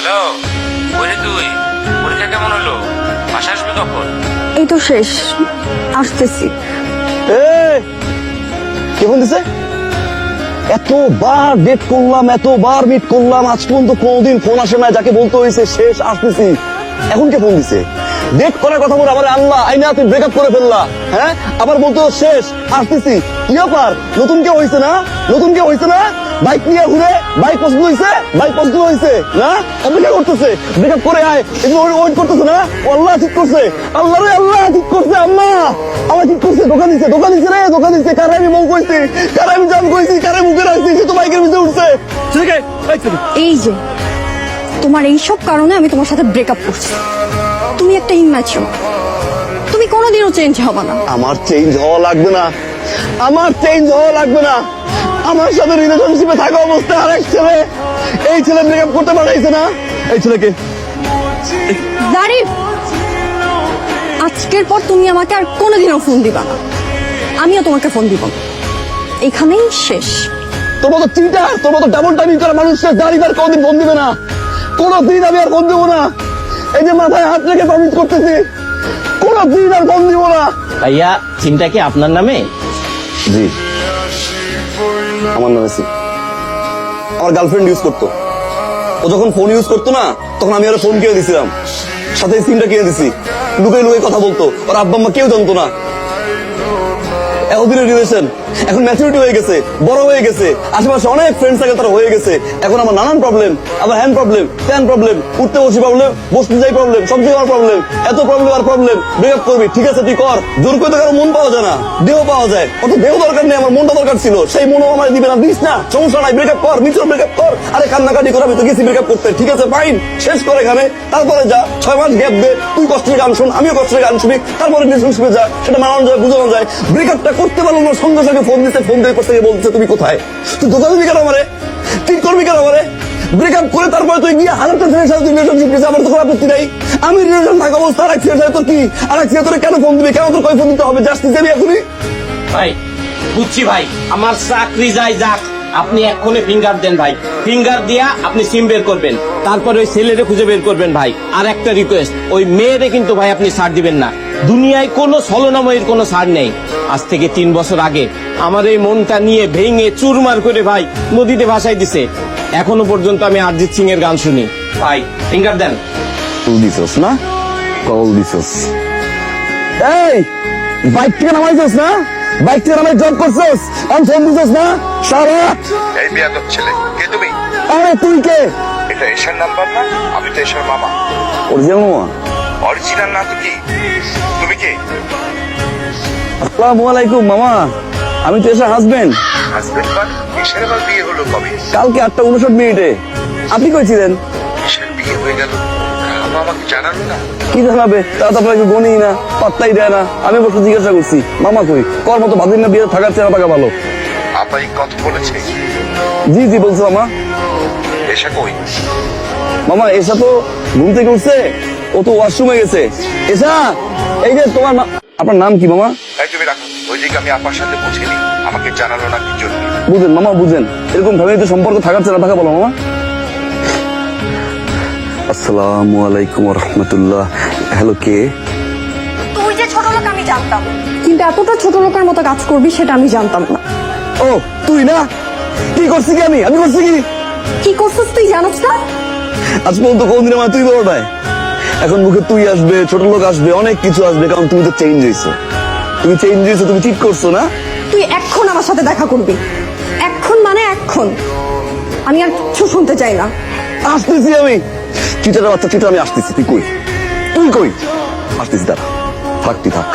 Hello, বলি তুই পরীক্ষা কেমন হলো? বাসা আসবে কখন? এই তো শেষ, আসতেছি। কে ফোন দিছে? এতবার ডেট করলাম, এতবার মিট করলাম, আজ পর্যন্ত কোনোদিন ফোন আসে না। যাকে বলতে হয়েছে শেষ আসতেছি, এখন কে ফোন দিছে? ডেট করার কথা বলে আবার আল্লাহ আইনা তুই ব্রেকআপ করে ফেললা। হ্যাঁ, আবার বলতো শেষ আসতেছি। কি ব্যাপার? নতুন কেউ হয়েছে না? নতুন কেউ হয়েছে না? বাইক নিয়ে ঘুরে বাইক পছন্দ হয়েছে, বাইক পছন্দ হয়েছে না? অপেক্ষা করতেছে, ব্রেকআপ করে আয়, এগুলো ওয়েট করতেছে না? আল্লাহ ঠিক করছে, আল্লাহ রে আল্লাহ ঠিক করছে। আম্মা আমার ঠিক করছে, দোকান দিচ্ছে, দোকান দিচ্ছে রে, দোকান দিচ্ছে। কারে আমি মৌ কইছি, কারে আমি জান কইছি, কারে মুখে রাখছি, সে তো বাইকের ভিতরে উঠছে। এই যে তোমার এইসব কারণে আমি তোমার সাথে ব্রেকআপ করছি। তুমি একটা ইম্যাচিউর, তুমি কোনোদিনও চেঞ্জ হবে না। আমার চেঞ্জ হওয়া লাগবে না, আমার চেঞ্জ হওয়া লাগবে না। আমার সাথে রিলেশনশিপে থাকা অবস্থায় আরেক ছেলে, এই ছেলে ব্রেকআপ করতে পারাইছে না। এই ছেলেকে জারিফ, আজকের পর তুমি আমাকে আর কোনোদিনও ফোন দিবা না, আমিও তোমাকে ফোন দিব না। এখানেই শেষ। তোর মতো চিন্তার, তোর মতো ডাবল টাইমিং করা মানুষের দাঁড়িয়ে আর কোনদিন ফোন দিবে না, কোনদিন আমি আর ফোন দিব না। এই যে মাথায় হাত রেখে প্রমিস করতেছি, কোনদিন আর ফোন দিব না। ভাইয়া, সিমটা কি আপনার নামে? জি, আমার নামে সিম। আমার গার্লফ্রেন্ড ইউজ করতো, ও যখন ফোন ইউজ করতো না, তখন আমি ওরা ফোন কিনে দিছিলাম, সাথে সিমটা কিনে দিছি। লুকে লুকে কথা বলতো, ওর আব্বা আম্মা কেউ জানতো না। এতদিনের রিলেশন এখন ম্যাচুরিটি হয়ে গেছে, বড় হয়ে গেছে, আশেপাশে অনেক ফ্রেন্ড থাকে, তারা হয়ে গেছে। এখন আমার নানান প্রবলেম, আবার হ্যান্ড প্রবলেম, ট্যান প্রবলেম, উঠতে বসে প্রবলেম, বসতে যাই প্রবলেম, সব জায়গায় প্রবলেম, এত প্রবলেম আর প্রবলেম। ব্রেকআপ করবি, ঠিক আছে তুই কর, জোর করে তো কারো মন পাওয়া যায় না, দেহ পাওয়া যায়। অত দেহ দরকার নেই, আমার মনটা দরকার ছিল, সেই মনও আমার দিবে না, দিস না, সমস্যা নাই, ব্রেকআপ কর, মিচুর ব্রেকআপ কর। আরে কান্নাকাটি করে আমি তো গেছি ব্রেকআপ করতে, ঠিক আছে ফাইন, শেষ করে এখানে। তারপরে যা 6 মাস গ্যাপ দে, তুই কষ্টের গান শুন, আমিও কষ্টের গান শুনি, তারপরে রিলেশনশিপে যা, সেটা মানানো যায়, বুঝানো যায়। ব্রেকআপটা করতে পারলো না, সঙ্গে সঙ্গে ফোন দিতে, ফোন দিয়ে থেকে বলছে তুমি কোথায়, তুই দোকান দিবি কেন আমারে, ঠিক করবি কেন আমারে? ব্রেকআপ করে তারপরে তুই গিয়ে হাজারটা ছেলের সাথে তুই রিলেশনশিপ নিয়েছিস, আমার তো কোনো আপত্তি নাই। আমি রিলেশন থাকা অবস্থা আর এক ছেলের সাথে তোর কি, আর এক ছেলে তোরে কেন ফোন দিবি, কেন তোর কই ফোন দিতে হবে? জাস্টিস যাবি এখনই? ভাই বুঝছি ভাই, আমার চাকরি যাই যাক, আপনি এক্ষুনি ফিঙ্গার দেন ভাই। ফিঙ্গার দিয়া আপনি সিম বের করবেন, তারপরে ওই ছেলেরে খুঁজে বের করবেন ভাই। আর একটা রিকোয়েস্ট, ওই মেয়েরে কিন্তু ভাই আপনি ছাড় দিবেন না। দুনিয়ায় কোনো ছলনাময়ীর কোনো ছাড় নেই। আজ থেকে 3 বছর আগে আমার এই মনটা নিয়ে ভেঙে চুরমার করে ভাই নদীতে ভাসাই দিছে। এখনো পর্যন্ত আমি অরিজিৎ সিং এর গান শুনি। ভাই ফিঙ্গার দেন। কল দিছস না, কল দিছস। এই বাইক থেকে নামাইছস না, বাইক থেকে নামাই জব করছস, আমি ফোন দিছস না সারা। এই বেয়াদব ছেলে, কে তুমি? আরে তুই কে? এটা এশার নাম্বার না? আমি তো এশার মামা। অরিজিনাল মামা? অরিজিনাল না তো কি? তুমি কে? আসসালামু আলাইকুম মামা, আমি তো এশার হাজবেন্ড। হাজবেন্ড বা এশার আবার বিয়ে হলো কবে? কালকে 8:59। আপনি কই ছিলেন? এশার বিয়ে হয়ে গেল, আম্মা আমাকে জানালো না। কি জানাবে, তারা তো আপনাকে গনেই না, পাত্তাই দেয় না। আমি বসে জিজ্ঞাসা করছি মামা কই, কর মতো ভাবির না বিয়ে থাকার চেয়ে না থাকা ভালো। আপা এই কথা বলেছে? জি জি বলছো মামা। এশা কই? মামা এসা তো ঘুম থেকে উঠছে, ও তো ওয়াশরুমে গেছে। এসা, এই যে তোমার আপনার নাম কি মামা? এই তুমি রাখো, ওই দিকে আমি আপার সাথে বুঝিনি, আমাকে জানালো না কি জন্য। বুঝেন মামা বুঝেন, এরকম ফ্যামিলিতে সম্পর্ক থাকার চেয়ে না থাকা বলো মামা। আসসালামু আলাইকুম ওয়া রাহমাতুল্লাহ। হ্যালো কে? তুই যে ছোট লোক আমি জানতাম, কিন্তু এতটা ছোট লোকের মতো কাজ করবি সেটা আমি জানতাম না। ও তুই না? কি করছি কি আমি করছি কি? কি করছিস তুই জানোস না? আজ পর্যন্ত কোনদিন আমার তুই বড় নাই, এখন মুখে তুই আসবে, ছোট লোক আসবে, অনেক কিছু আসবে, কারণ তুমি তো চেঞ্জ হয়েছো। তুমি চেঞ্জ হয়েছো, তুমি চিট করছো না? তুই এখন আমার সাথে দেখা করবি, এখন মানে এখন। আমি আর কিছু শুনতে চাই না। আসতেছি আমি, চিটার বাচ্চা চিটা, আমি আসতেছি। তুই কই, তুই কই? আসতেছি, দাঁড়া, থাক তুই থাক।